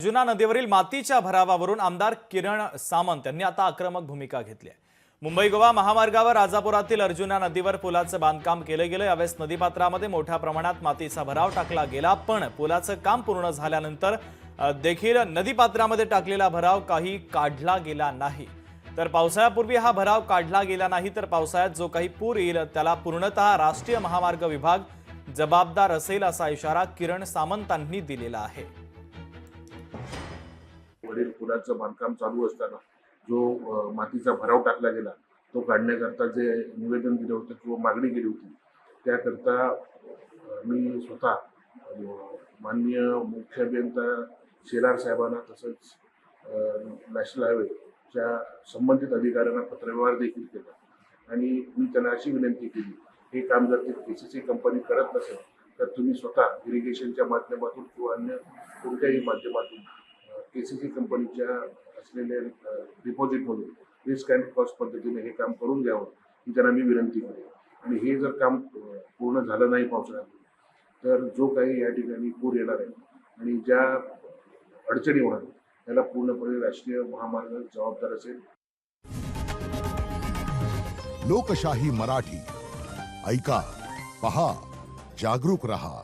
जुना नदीवरील मातीच्या भरावावरून आमदार किरण सामंत यांनी आता आक्रमक भूमिका घेतली आहे। मुंबई गोवा महामार्गावर राजापुरातील अर्जुना नदीवर पुलाचं बांधकाम केले गेले। यावेळेस नदीपात्रामध्ये मोठ्या प्रमाणात मातीचा भराव टाकला गेला, पण पुलाचं काम पूर्ण झाल्यानंतर देखील नदीपात्रामध्ये टाकलेला भराव काही काढला गेला नाही। तर पावसाळ्यापूर्वी हा भराव काढला गेला नाही, तर पावसाळ्यात जो काही पूर येईल त्याला पूर्णतः राष्ट्रीय महामार्ग विभाग जबाबदार असेल, असा इशारा किरण सामंतांनी दिलेला आहे। वरील पुलाचं बांधकाम चालू असताना जो मातीचा भराव टाकला गेला तो काढण्याकरता जे निवेदन दिलं होतं किंवा मागणी केली होती, त्याकरता मी स्वतः माननीय मुख्य अभियंता शेलार साहेबांना तसंच नॅशनल हायवेच्या संबंधित अधिकाऱ्यांना पत्रव्यवहार देखील केला आणि मी त्यांना अशी विनंती केली, हे काम जर ती केसीसी कंपनी करत नसेल तर तुम्ही स्वतः इरिगेशनच्या माध्यमातून किंवा अन्य कोणत्याही माध्यमातून केसीसी कंपनीच्या असलेल्या डिपॉझिटमधून रिस्क अँड कॉस्ट पद्धतीने हे काम करून घ्यावं ही त्यांना मी विनंती केली। आणि हे जर काम पूर्ण झालं नाही पावसाळ्यात तर जो काही या ठिकाणी पूर येणार आहे आणि ज्या अडचणी होणार त्याला पूर्णपणे राष्ट्रीय महामार्ग जबाबदार असेल। लोकशाही मराठी ऐका, पहा, जागरूक रहा।